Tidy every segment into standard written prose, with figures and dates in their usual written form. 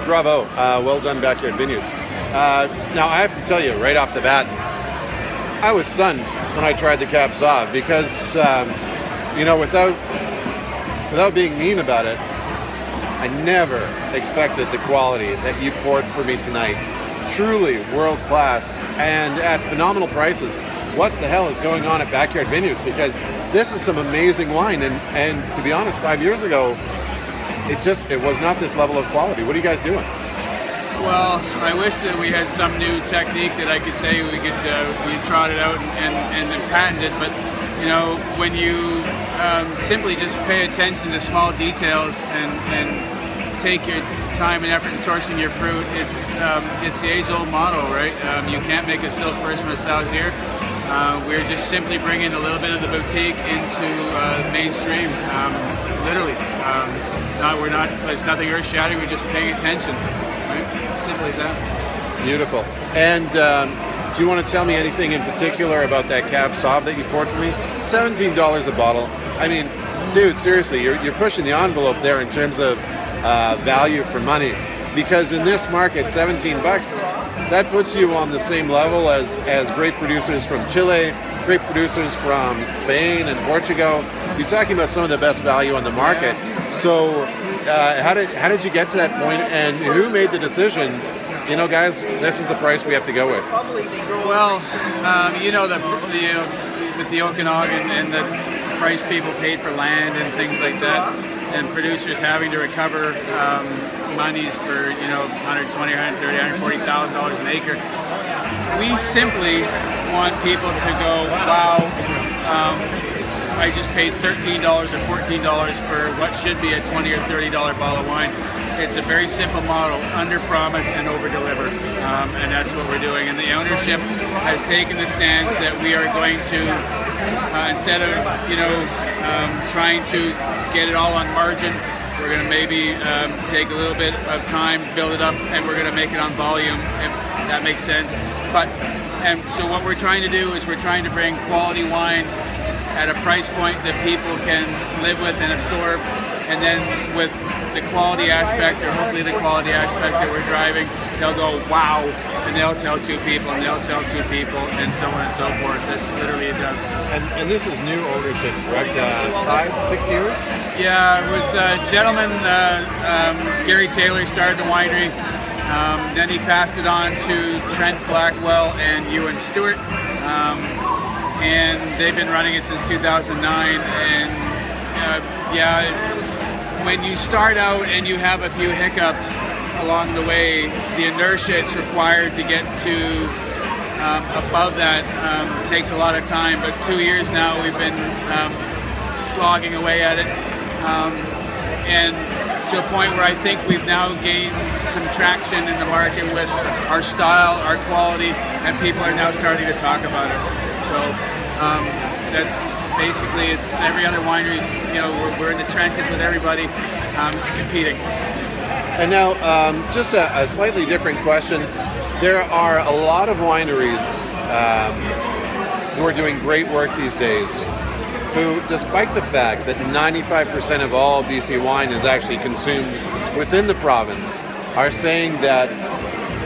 Bravo. Well done, Backyard Vineyards. Now, I have to tell you, right off the bat, I was stunned when I tried the Cab Sauv because, you know, without being mean about it, I never expected the quality that you poured for me tonight. Truly world-class and at phenomenal prices. What the hell is going on at Backyard Vineyards? Because this is some amazing wine, and to be honest, 5 years ago, it was not this level of quality. What are you guys doing? Well, I wish that we had some new technique that I could say we trot it out and patent it, but you know, when you simply just pay attention to small details and take your time and effort in sourcing your fruit, it's the age-old motto, right? You can't make a silk purse from a sow's ear. We're just simply bringing a little bit of the boutique into mainstream, literally. It's nothing earth-shattering, we're just paying attention, right? Simple as that. Beautiful. And do you want to tell me anything in particular about that Cab Sauv that you poured for me? $17 a bottle. I mean, dude, seriously, you're pushing the envelope there in terms of value for money, because in this market, 17 bucks, that puts you on the same level as grape producers from Chile, grape producers from Spain and Portugal. You're talking about some of the best value on the market. So how did you get to that point, and who made the decision, you know, guys, this is the price we have to go with? Well, you know, with the Okanagan and the price people paid for land and things like that, and producers having to recover monies for, you know, $120,000, $130,000, $140,000 an acre. We simply want people to go, wow, I just paid $13 or $14 for what should be a $20 or $30 bottle of wine. It's a very simple model: under promise and over deliver, and that's what we're doing. And the ownership has taken the stance that we are going to, instead of, you know, trying to get it all on margin, we're going to maybe take a little bit of time, build it up, and we're going to make it on volume, if that makes sense. And so what we're trying to do is we're trying to bring quality wine at a price point that people can live with and absorb, and then with the quality aspect, or hopefully the quality aspect that we're driving, they'll go, wow, and they'll tell two people, and they'll tell two people, and so on and so forth. That's literally it. And this is new ownership, correct? 5, 6 years? Yeah, it was a gentleman, Gary Taylor, started the winery. Then he passed it on to Trent Blackwell and Ewan Stewart. And they've been running it since 2009. And when you start out and you have a few hiccups along the way, the inertia it's required to get to above that takes a lot of time. But 2 years now we've been slogging away at it, and to a point where I think we've now gained some traction in the market with our style, our quality, and people are now starting to talk about us. So that's basically, it's every other wineries, you know, we're in the trenches with everybody competing. And now, just a slightly different question. There are a lot of wineries who are doing great work these days, who, despite the fact that 95% of all BC wine is actually consumed within the province, are saying that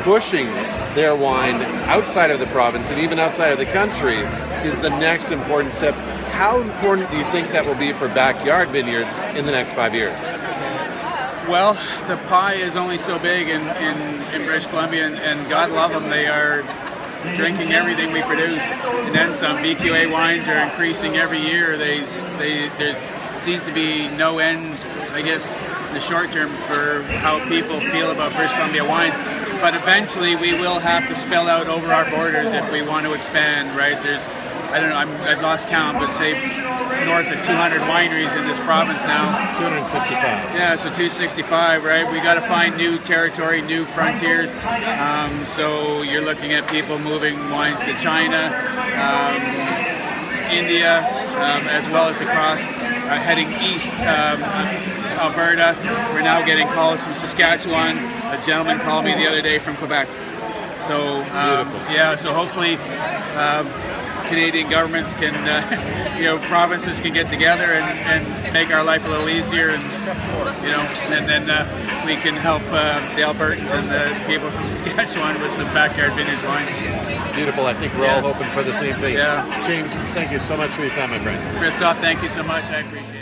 pushing their wine outside of the province and even outside of the country is the next important step. How important do you think that will be for Backyard Vineyards in the next 5 years? Well, the pie is only so big in British Columbia, and God love them, they are drinking everything we produce, and then some. BQA wines are increasing every year. There seems to be no end, I guess, in the short term for how people feel about British Columbia wines. But eventually we will have to spill out over our borders if we want to expand, right? There's, I don't know, I've lost count, but say north of 200 wineries in this province now. 265. Yeah, so 265, right? We got to find new territory, new frontiers. So you're looking at people moving wines to China, India, as well as across, heading east, Alberta. We're now getting calls from Saskatchewan. A gentleman called me the other day from Quebec. So yeah, so hopefully Canadian governments can, provinces can get together and make our life a little easier, and and then we can help the Albertans and the people from Saskatchewan with some backyard vineyards wines. Beautiful. I think we're all hoping for the same thing. Yeah. James, thank you so much for your time, my friend. Christoph, thank you so much. I appreciate it.